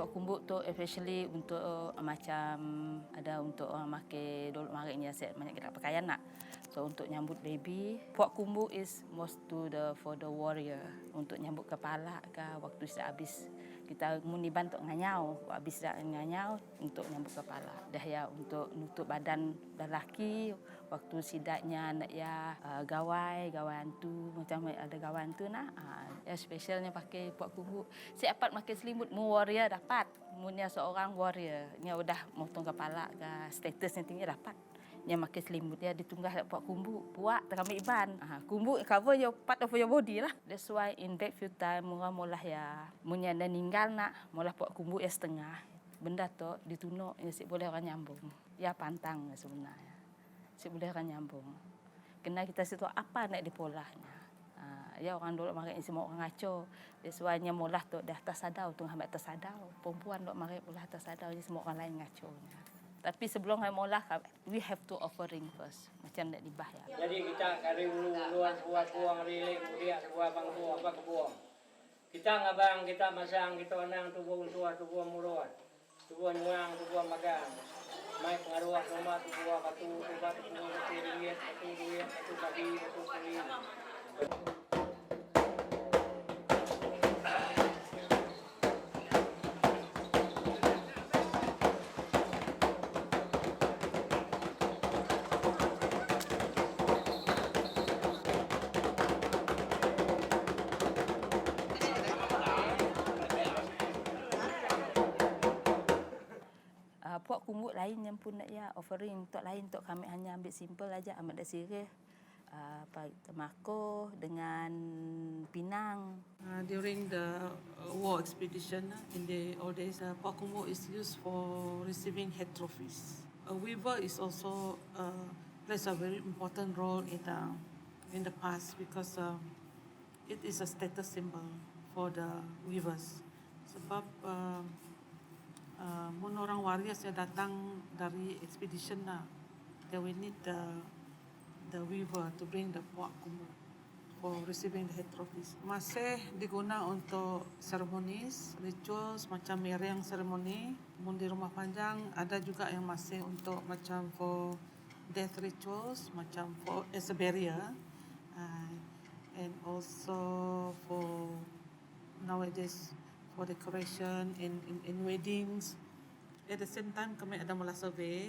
Pok kumbuk tu especially untuk macam ada untuk orang makan dulu mari ni asyik banyak kita pakaian nak. So untuk nyambut baby, pok kumbuk is most to the for the warrior untuk nyambut kepala ke waktu sudah habis kita muniban untuk nganyau, habis dah nganyau untuk nyambut kepala. Dah ya untuk nutup badan lelaki waktu sidaknya nak ya gawai tu macam ada gawan tu nak ya specialnya pakai pok kumbuk. Siapa pakai selimut mu warrior dapat. Munya seorang warrior, nya udah motong kepala ke statusnya tinggi dapat. Nya pakai selimut dia ditunggah pok kumbuk, puak terambil iban. Kumbuk cover your part of your body lah. That's why in back few time mula ya munya dah ninggal nak, mula pok kumbuk ya setengah. Benda tu ditunuk ya sik boleh orang nyambung. Ya pantang sebenarnya. Sik boleh orang nyambung. Kena kita situ apa nak dipolahnya. Ya orang dulu mari semua orang ngaco. Dia suanya mulah tu dah tersadau tu hamba tersadau. Perempuan duk mari mulah tersadau je semua orang lain ngaconya. Tapi sebelum kami mulah we have to offering first. Macam nak dibah ya. Jadi kita kari ulu-uluan buat buang rilik mulia buat bang buang apa kebuang. Kita ngabang kita masang kita onang tu buang tua tu buang muruan. Tu buang nyuang tu buang magang. Mai pengaruh rumah tu buang batu tu batu ringgit batu duit batu babi batu kulit. Puak kumbuk lain yang pun nak ya offering untuk lain untuk kami hanya ambil simple aja amat dah serius. Temako dengan pinang. During the war expedition in the old days, Puak kumbuk is used for receiving head trophies. A weaver is also plays a very important role in the past because it is a status symbol for the weavers. Sebab mun orang warriors yang datang dari expedition lah, they will need the weaver to bring the puak kumbuk for receiving the head trophies. Masih diguna untuk ceremonis, rituals macam meriang ceremony. Mun di rumah panjang ada juga yang masih untuk macam for death rituals, macam for as a barrier, and also for nowadays for decoration in weddings. At the same time kami ada mula survey.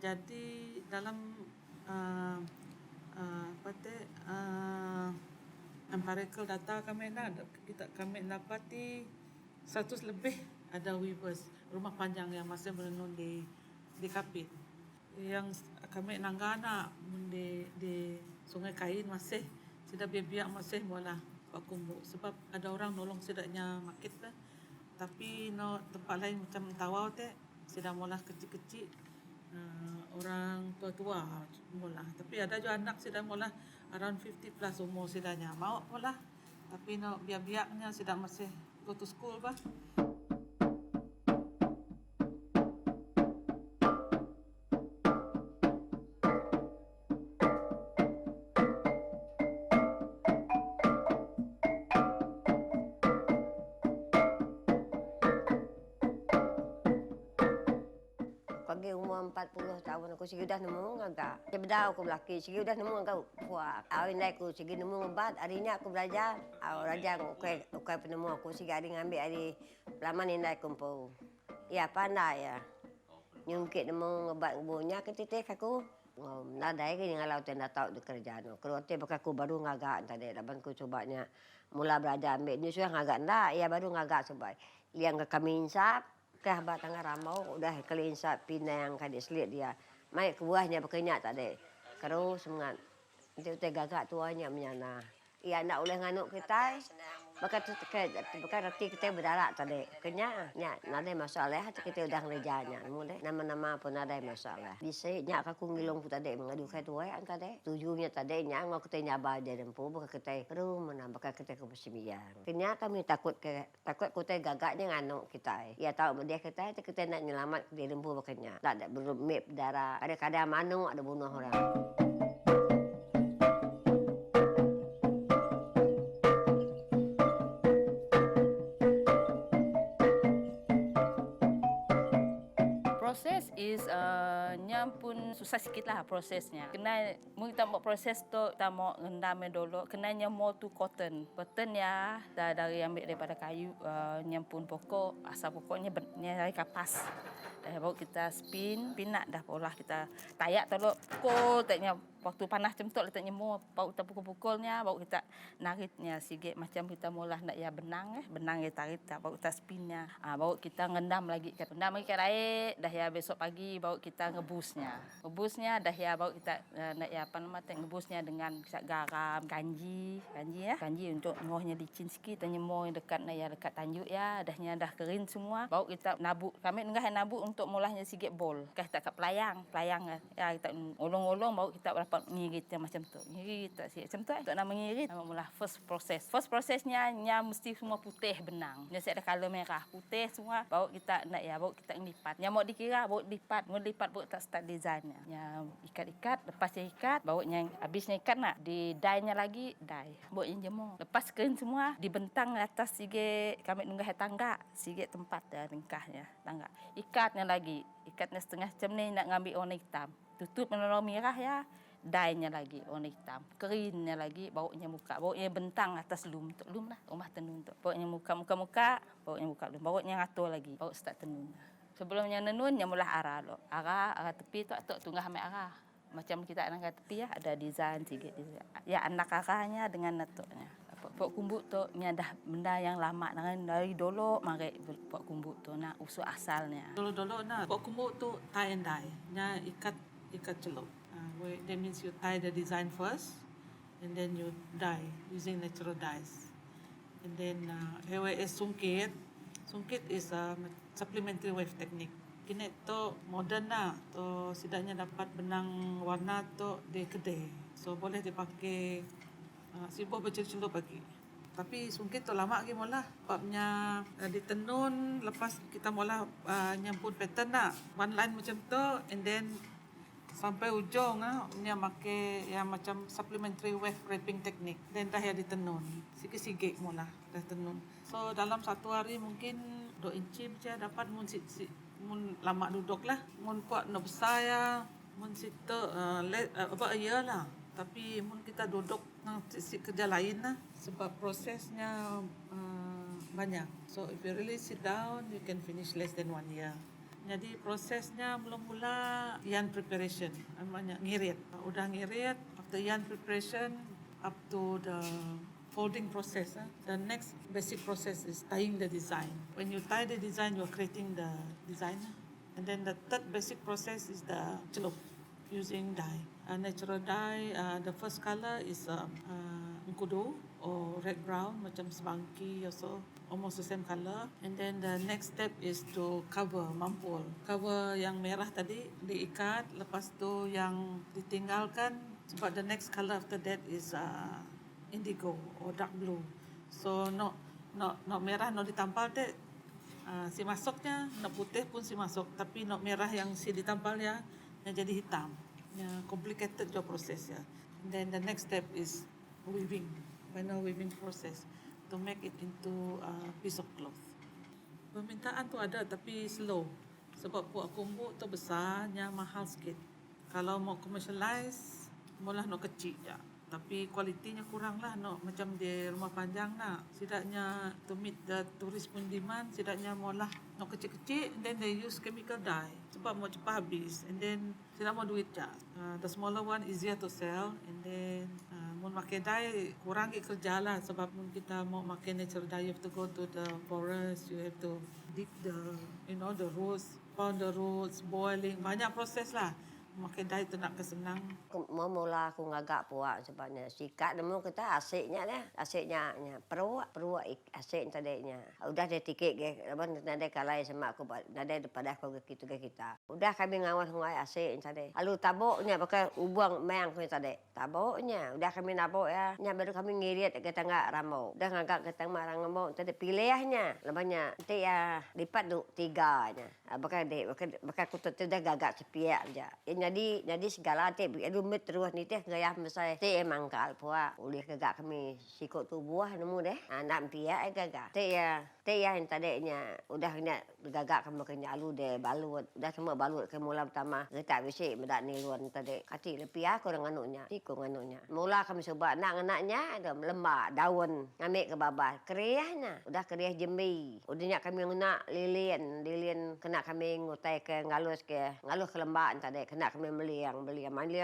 Jadi dalam empirical data kami dapati 100 lebih ada weavers rumah panjang yang masih menenun di Kapit. Yang kami nanggana di Sungai Kain masih sudah biak masih mula Puak kumbuk sebab ada orang nolong sedaknya market lah. Tapi tempat lain macam Tawau teh sudah mula kecil-kecil. Orang tua-tua mula. Tapi ada juga anak sudah mula around 50 plus umur sudahnya. Mau mula. Tapi biak-biaknya sudah masih go to school bah. Pagi umur 40 tahun aku sige dah nemu agak. Cebedau aku belaki sige dah nemu agak puak. Awin dai aku sige nemu ngebat. Harinya aku belajar. Raja ukai penemu aku sige hari ngambil hari laman indai kumpul. Ya pandai ya. Nyungkit nemu ngebat ngebunya ketitik aku. Nadai ke ngalau tenda tahu di kerjaan. Kalau te aku baru ngagak tadi laban ku cobanya mula belajar ambil ni sudah ngagak ndak ya baru ngagak sebai. Liang ke kami insap kah batang ramau udah kelinsa pinang kadek selit dia. Mai ke buahnya berkenyak tak ada. Terus semangat. Itu gagak tuanya menyana. Iya nak oleh nganuk kita. Bukan reti kita berdarat tadi. Kenyak nada masalah hati kita udah ngerjanya. Mulai nama-nama pun ada masalah. Bisa nyak aku ngilong pun tadi mengadu kai tuai an tadi. Tujuhnya tadi nyak ngau kita nyaba dia dempu bukan kita perlu menambah kita ke pesimian. Kenyak kami takut kita gagaknya nganuk kita. Ya tahu dia kita nak nyelamat dia dempu bukannya. Tak ada bermip darah. Kadang-kadang manuk ada bunuh orang. proses is nya pun susah sikit lah prosesnya. Kena kita mau proses tu kita mau rendam dulu. Kenanya more to cotton. Cotton ya dari ambil daripada kayu nya pun pokok asal pokoknya dari kapas. Dah baru kita spin nak dah polah kita tayak dulu pukul taknya waktu panas macam tu letak nyemur baru kita pukul-pukulnya baru kita naritnya sikit macam kita mula nak ya benang ya tarik baru kita spinnya baru kita ngendam lagi air dah ya besok pagi baru kita ngebusnya dah ya baru kita nak ya apa nama ngebusnya dengan garam kanji untuk nyemurnya licin sikit kita nyemur dekat nak ya dekat tanjuk ya dah kering semua baru kita nabuk kami enggak nabuk untuk mulahnya sikit bol kita kat pelayang ya kita ulung-ulung baru kita ngiritnya macam tu. Ngirit macam tu untuk nama ngirit. Nama mula first processnya mesti semua putih benang. Dia ada color merah, putih semua. Baru kita nak baru kita lipat. Yang mau dikira baru lipat, baru kita start desainnya. Yang ikat-ikat, lepas ikat, baru yang habisnya ikat nak di dye-nya lagi, baru yang jemur. Lepas kering semua dibentang atas sikit kami nunggah tangga, sikit tempat dah ringkahnya tangga. Ikatnya setengah macam ni nak ngambil warna hitam. Tutup warna merah ya. Dye-nya lagi warna hitam, keringnya lagi, baunya muka, baunya bentang atas lum lah, rumah tenun tu. Baunya muka, baunya muka lum, baunya ngatur lagi, bau start tenun. Sebelumnya nenun, yang mula arah tepi tu tunggah ambil arah. Macam kita arah tepi ya, ada desain sikit. Ya anak arahnya dengan natuknya. Pok kumbuk tu dah benda yang lama dari dulu mari pok kumbuk tu nak usul asalnya. Dulu nak pok kumbuk tu tie and dye, nya ikat celup. That means you tie the design first, and then you dye using natural dyes. And then here is sungkit. Sungkit is a supplementary wave technique. Kini tu modern lah. Tu setidaknya dapat benang warna tu di kedai. So boleh dipakai sibuk bercelup lagi. Tapi sungkit tu lama lagi mula. Sebabnya ditenun lepas kita mula nyamput pattern lah. One line macam tu, and then sampai ujung dia pakai yang macam supplementary wave wrapping technique dan dah ya ditenun sikit-sikit mula dah tenun. So dalam satu hari mungkin 2 inci saja dapat mun lama duduk lah mun kuat no besar ya mun situ lah tapi mun kita duduk kerja lain lah sebab prosesnya banyak. So if you really sit down you can finish less than 1 year. Jadi prosesnya mula-mula yarn preparation, namanya ngirit. Udah ngirit, after yarn preparation up to the folding process. The next basic process is tying the design. When you tie the design, you're creating the design. And then the third basic process is the celup using dye. Natural dye, the first color is mengkudu or red brown, macam sebangki also. Almost the same color. And then the next step is to cover, mampul. Cover yang merah tadi, diikat. Lepas tu yang ditinggalkan. Sebab the next color after that is indigo or dark blue. So no merah, no ditampal dek. Si masuknya, no putih pun si masuk. Tapi no merah yang si ditampal ya, jadi hitam. Ya, complicated your process ya. And then the next step is weaving. Final weaving process. To make it into a piece of cloth. Permintaan tu ada tapi slow. Sebab puak kumbuk tu besarnya mahal sikit. Kalau mau commercialize, mula no kecil je. Tapi kualitinya kurang lah. No. Macam di rumah panjang lah. Setidaknya to meet the tourist pun demand, setidaknya mula no kecil-kecil. And then they use chemical dye. Sebab mau cepat habis. And then tidak mau duit je. The smaller one easier to sell. And then mun pakai dye kurang kerja lah sebab mun kita mau pakai natural dye you have to go to the forest, you have to dig the the roots, pound the roots, boiling, banyak proses lah. Makan dye tu nak kesenang. Mula aku ngagak puak sebabnya sikat nemu kita asiknya peruak asik tadinya. Udah dia tiket ke abang nade kalai sama aku nade daripada aku gitu ke kita. Udah kami ngawas ngai asik tadi. Lalu taboknya pakai ubang meang ku tadi. Taboknya udah kami nabok ya. Nya baru kami ngirit ke tangga rambut. Udah ngagak ke tangga rambut tadi pilihnya lebihnya nanti ya lipat 3 nya. Bakal aku tu dah gagak sepiak aja. Jadi segala teh rumit terus ni teh gaya mesai teh mangkal puak ulih gagak kami sikut tu buah nemu deh nak piak gagak teh ya yang tadinya udah Gagak kamu kena alu deh balut. Udah semua balut ke mula pertama. Letak bisik mendak ni luar tadi. Kati lepi aku dengan anaknya. Tiku anaknya. Mula kami coba nak anaknya ada lembak daun. Ngambil ke babas. Keriahnya. Udah keriah jembi. Udahnya kami nak lilin kena kami ngutai ke ngalus ke lembak tadi. Kena kami meliang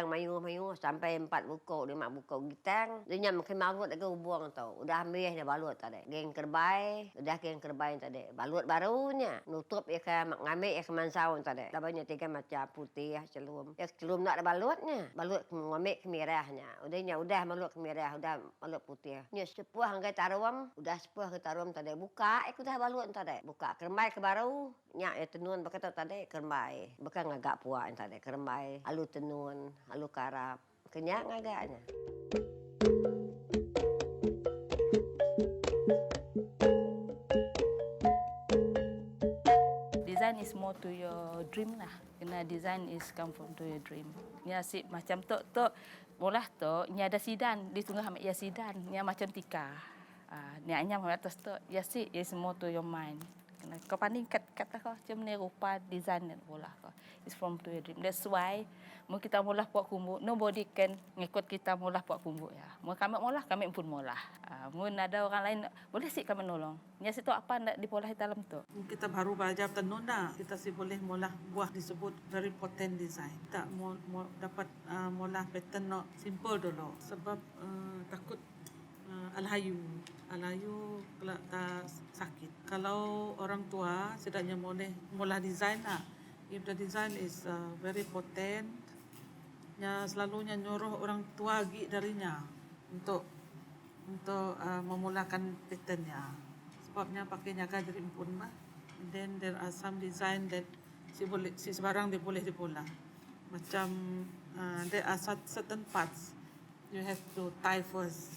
mayu sampai 4 buku 5 buku gitang. Udahnya makin marut lagi buang tau. Udah ambil dah balut tadi. Geng kerbai. Udah geng kerbai tadi. Balut barunya. Nutup ya ke ngambil ya ke mansau tadi. Labanya 3 macam putih celum. Ya celum nak ada balutnya. Balut ngambil kemirahnya. Udah balut kemirah, udah balut putih. Nya sepuh angkai taruam, udah sepuh ke taruam tadi. Buka aku dah balut tadi. Buka kermai ke baru. Nya ya tenun berkata tadi kermai. Bukan ngagak puak tadi. Kermai, alu tenun, alu karap. Kenyak ngagaknya. Design is more to your dream lah. Kena design is come from to your dream. Nya si macam tok bolah tok nya ada sidan di tengah ambil ya sidan nya macam tika. Nya nya atas tok ya si is more to your mind. Kena kau panding kata kau macam ni rupa design bolah kau. It's from to your dream. That's why mun kita mulah puak kumbuk, nobody can ngikut kita mulah puak kumbuk ya. Mun kami pun mulah. Mun ada orang lain boleh sih kami nolong. Nya situ apa nak dipolah dalam tu. Kita baru belajar tenun dah. Kita sih boleh molah buah disebut very potent design. Tak dapat molah pattern no simple dulu. Sebab takut alhayu kalau tak sakit. Kalau orang tua setidaknya boleh molah design lah. If the design is very potent, nya selalunya nyuruh orang tua gi darinya untuk memulakan patternnya. Sebabnya pakai nyaga jadi empun mah. And then there are some design that si sebarang dia boleh dipolah. Macam there are certain parts you have to tie first.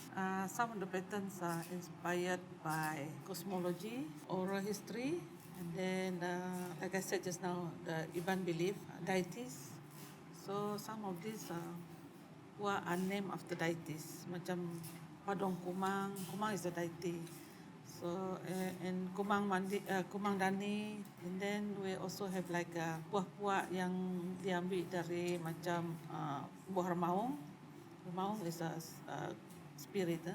Some of the patterns are inspired by cosmology, oral history, and then like I said just now, the Iban belief, deities. So some of these are named after deities. Macam Padong Kumang is a deity. So and Kumang Dani, and then we also have like buah-buah yang diambil dari macam buah remaung. Remaung is a spirit.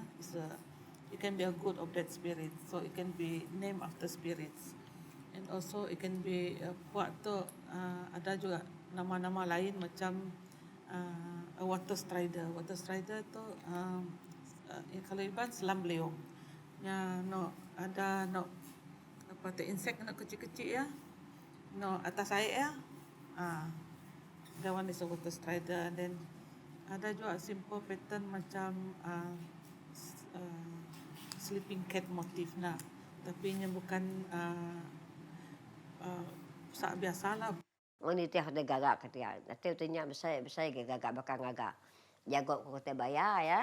It can be a good of that spirit. So it can be named after spirits. And also it can be buah tu ada juga nama-nama lain macam a water strider. Water strider tu kalau Iban selam beliau. Ya, ada apa tu insek nak kecil-kecil ya. Atas air ya. That one is a water strider. And then ada juga simple pattern macam sleeping cat motif nak. Tapi nya bukan sak biasalah. Ngoniti aku gagak ketia. Nanti utunya besar gagak bakal gagak. Jago ko te bayar ya.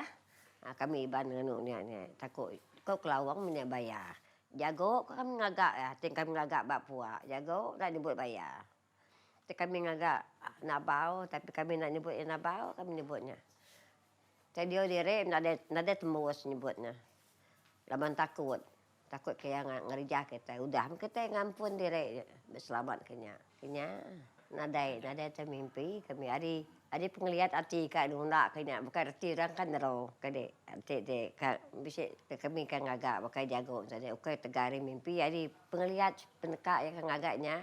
Kami Iban nganuknya ni takut kau kelawang punya bayar. Jago kami ngagak ya. Ting kami ngagak bak puak. Jago dah nyebut bayar. Ting kami ngagak nabau tapi kami nak nyebut nabau kami nyebutnya. Tadi dia direm nada tembus nyebutnya. Laban takut kayak ngerja kita. Udah kita ngampun direk selamat kenya. Nadai mimpi kami ada penglihat arti kak nuna kenya bukan arti orang kan ro kade arti bisa kami kan agak pakai jago saja oke tegari mimpi ada penglihat peneka yang agaknya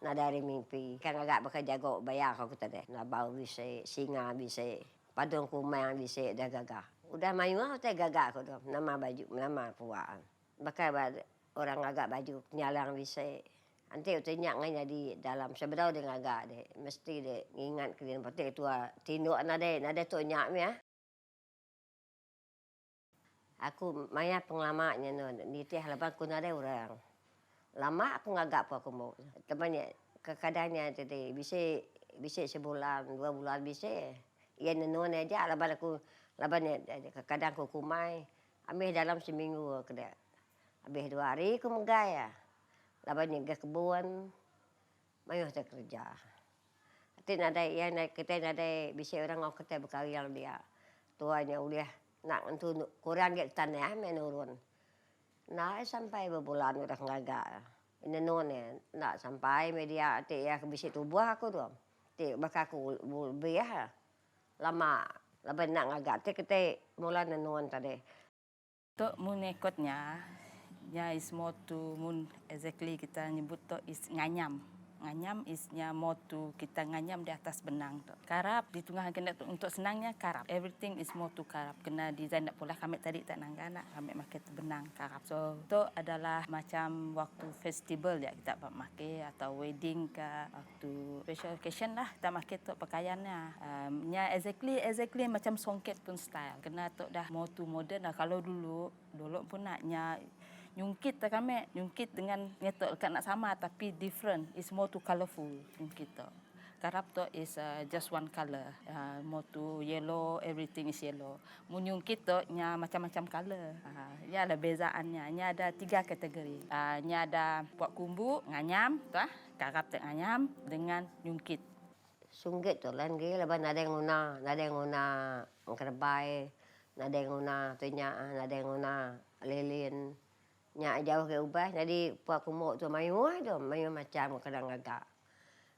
nadari mimpi kan agak pakai jago bayar kau kita deh nabau bisa singa bisa Padong Kumang bisa dah gagah udah mayu teh gagah kau tu nama baju nama puan pakai orang agak baju nyalang bisa. Nanti utunya nganya di dalam seberau dengan agak deh mesti deh ingat kalian pasti itu tinduk nada tu nyak ya. Aku maya pengalamannya ni teh halapan ku nada orang. Lama aku ngagak apa aku mau. Temannya kadangnya tadi bisa sebulan 2 bulan bisa. Ia nenun aja laban kadang aku kumai ambil dalam seminggu kena. Habis 2 hari aku menggaya. Laban ke kebun, mayu saya kerja. Nanti kita nada bisa orang kita berkarya dia. Tuanya udah nak untuk kurang get tanah menurun. Nah sampai berbulan udah ngagak. Inenun ya, nak sampai media te ya bisa tubuh aku tu. Te bakal aku biah lama laban nak ngagak te kete mula nenun tadi. Untuk mun ikutnya, nya is more to mun exactly kita nyebut tu is nganyam. Nganyam isnya more to kita nganyam di atas benang tu. Karap di tengah kena untuk senangnya karap. Everything is more to karap. Kena design tak pula kami tadi tak nangga nak kami pakai benang karap. So itu adalah macam waktu festival ya kita pakai atau wedding ke waktu special occasion lah kita pakai tu pakaiannya. Nya exactly macam songket pun style. Kena tu dah more to modern lah. Kalau dulu pun naknya nyungkit tak kami, nyungkit dengan ngetok dekat nak sama tapi different. It's more to colourful nyungkit tu. Karap tu is just one colour. More to yellow, everything is yellow. Mun nyungkit tu nya macam-macam colour. Ya ada bezaannya. Nya ada 3 kategori. Nya ada puak kumbu, nganyam, tu karap tu nganyam dengan nyungkit. Sunggit tu lain ge laban ada yang guna kerbay, ada yang guna tunya, ada yang guna lilin. Nya jauh ke ubah jadi puak kumuk tu mayu macam kadang agak.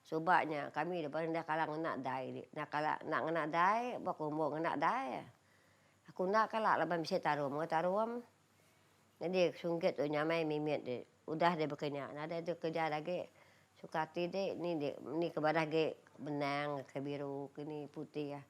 Sebabnya kami depan dah kalang nak dai. Nak nak dai, puak kumuk nak dai. Aku nak kalak laban bisa tarum. Jadi sunggit tu nya mai mimit de. Udah dia bekerja. Ada tu kerja lagi. Sukati de ni kebadah ge benang ke biru ke ni putih ya.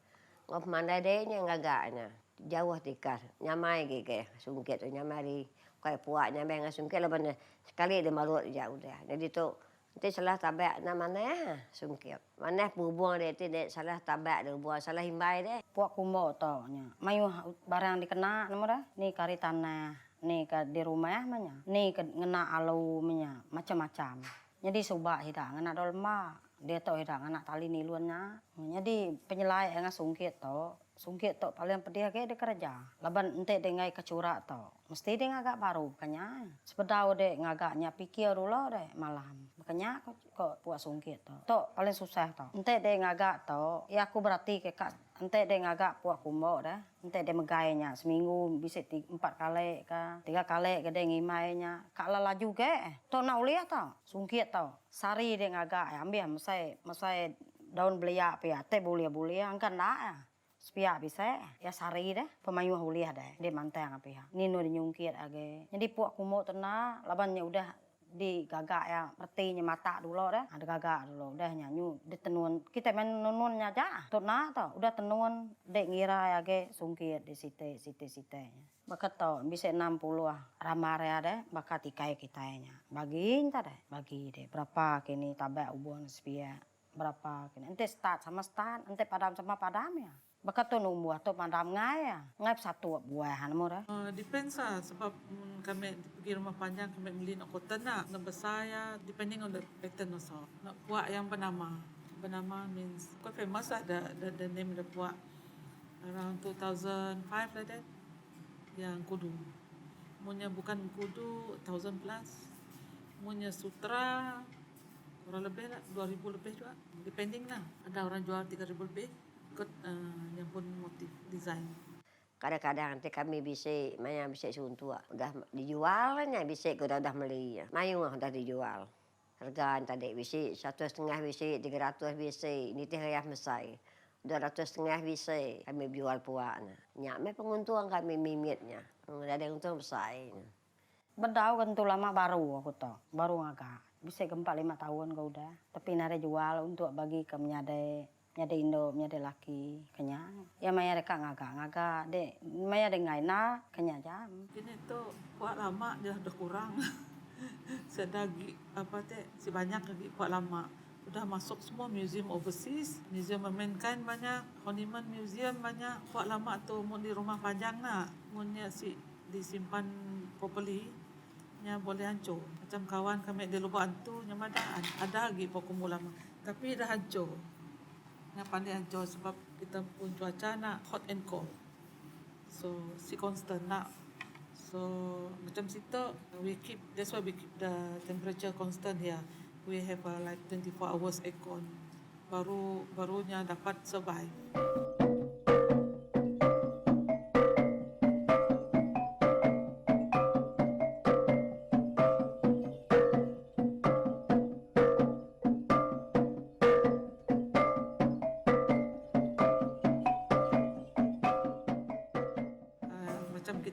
Ngop mandai de nya ngagaknya. Jauh tikar. Nyamai ge sunggit tu nyamari. Kayak puaknya bang sungkit laban sekali dia malut je udah. Jadi tu nanti salah tabak namanya sungkit. Mana buang dia tu salah tabak dia buang salah himbai dia. Puak kumbo to nya. Mayu barang dikena nama dah. Ni kari tanah, ni ke di rumah manya. Ni ke ngena alu manya, macam-macam. Jadi subak hida ngena dolma. Dia tu hida ngena tali niluannya. Jadi penyelai dengan sungkit to. Sungkit tu paling pedih ke dia kerja. Laban ente dia ngai kecurak tu. Mesti dia ngagak baru makanya. Sepedau dia ngagaknya pikir dulu deh malam. Makanya kok puas sungkit tu. Tu paling susah tu. Ente dia ngagak tu. Ya aku berarti ke kak. Ente dia ngagak puas kumbo dah. Ente dia megainya. Seminggu bisa 4 kali ke 3 kali ke dia ngimainya. Kak lala juga. Tu nak uliah tu. Sungkit tu. Sari dia ngagak. Ambil masai daun beliak pia. Te bulia-bulia. Angkan nak ya. Sepia bisa ya sari deh pemayu huliah deh dia mantang apa ya nino dinyungkit age jadi puak kumuk tena labannya udah digagak ya artinya mata dulu deh ada gagak dulu udah nyanyu ditenun kita main nununnya aja tena tuh udah tenun dek ngira ya ge sungkit di site bakat tuh bisa 60 ramar ya deh bakat ikai kitanya bagiin tadi bagi deh berapa kini tabak ubuan sepia berapa kini ente start sama start ente padam sama padam ya. Bakat tu numbuh tu padam ngai ya. Ngai satu buahan mo dah. Depends lah sebab kami pergi rumah panjang kami beli nak cotton nak besar ya depending on the pattern also. Nak puak yang bernama means quite famous lah the name the puak around 2005 like that yang kudu. Munya bukan kudu 1000 plus. Munya sutra kurang lebih lah 2000 lebih juga depending lah. Ada orang jual 3000 lebih. Yang pun motif desain. Kadang-kadang nanti kami bisa suntuk udah dijualnya bisa udah beli. Mayu udah dijual. Harga tadi bisa 1,5 bisa 300 bisa ini teh ya mesai. 200,5 bisa kami jual puaknya. Nyak me penguntung kami mimitnya. Ada untung besar. Bedau kan tu lama baru aku tahu. Baru agak. Bisa 4-5 tahun kau udah. Tapi nare jual untuk bagi ke menyade Indo, menyade laki kenyang. Ya maya reka ngagak dek. Maya de ngai na kenyang jam. Kini tu puak lama dia dah kurang. Sedagi apa teh si banyak lagi puak lama. Udah masuk semua museum overseas, museum memainkan banyak, Honeyman Museum banyak. Puak lama tu mun di rumah panjang nak, munnya si disimpan properly. Nya boleh hancur. Macam kawan kami di Lubuk Antu, nya ada lagi puak kumul lama. Tapi dah hancur. Nya pandai hancur sebab kita pun cuaca nak hot and cold. So si constant nak. So macam situ that's why we keep the temperature constant here. We have like 24 hours aircon. Barunya dapat survive.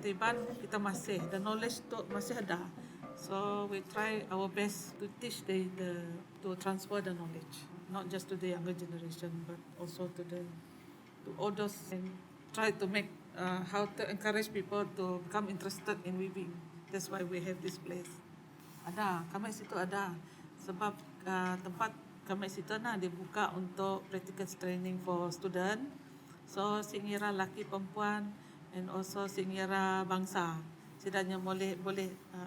kita Iban, kita masih, the knowledge tu masih ada. So we try our best to teach to transfer the knowledge, not just to the younger generation, but also to all those, and try to make how to encourage people to become interested in weaving. That's why we have this place. Ada, kami situ ada. Sebab tempat kami situ dibuka untuk practical training for student. So singira laki perempuan and also singira bangsa. Setidaknya boleh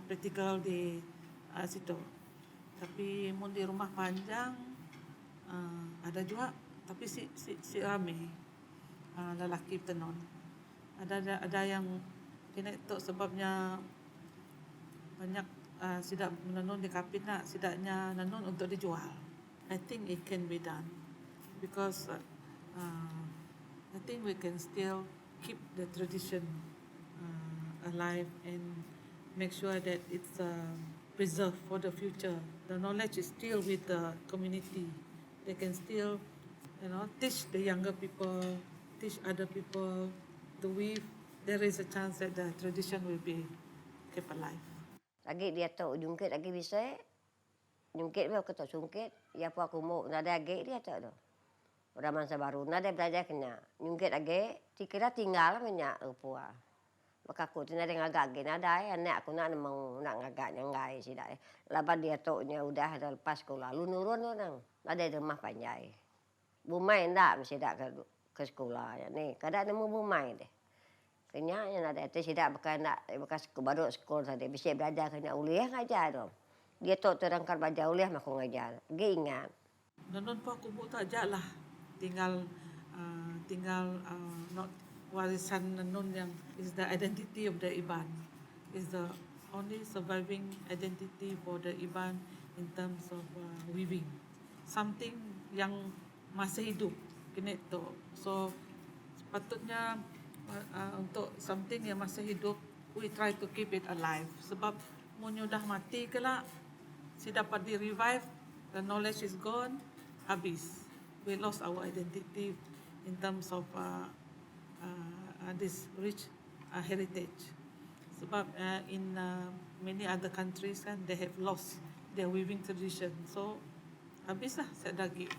practical di situ. Tapi mun di rumah panjang ada juga, tapi si rame lelaki tenon. Ada yang kena itu sebabnya banyak sidak menenun di kapit nak, sidaknya menenun untuk dijual. I think it can be done because I think we can still keep the tradition alive and make sure that it's preserved for the future. The knowledge is still with the community. They can still, teach the younger people, teach other people to weave. There is a chance that the tradition will be kept alive. Lagi dia tu jungkit lagi bisa. Jungkit dia ketok jungkit. Ya apa aku mau nada lagi dia tu. Orang masa baru nada belajar kena. Jungkit lagi. Dikira tinggal banyak upua. Maka aku tu nada ngagak lagi nada. Anak aku nak ngagak nyangai sih dah. Lepas dia tu nya udah lepas sekolah. Lu nurun tu nang. Nada rumah panjai. Bumai ndak mesti dak ke sekolah ya ni. Kadang nemu bumai deh. Kenyanya nada itu tidak bekas baru sekolah tadi bisa belajar kena uliah ngajar dong. Dia tu terangkat belajar uliah aku ngajar. Dia ingat. Nenun po kubu tu aja lah. Tinggal not warisan nenun yang is the identity of the Iban. Is the only surviving identity for the Iban in terms of weaving. Something yang masih hidup kena tu. So sepatutnya untuk something yang masih hidup, we try to keep it alive. Sebab munyo dah mati kelak, si dapat di-revive, the knowledge is gone, habis. We lost our identity in terms of this rich heritage. Sebab in many other countries kan, they have lost their weaving tradition. So habislah set daging.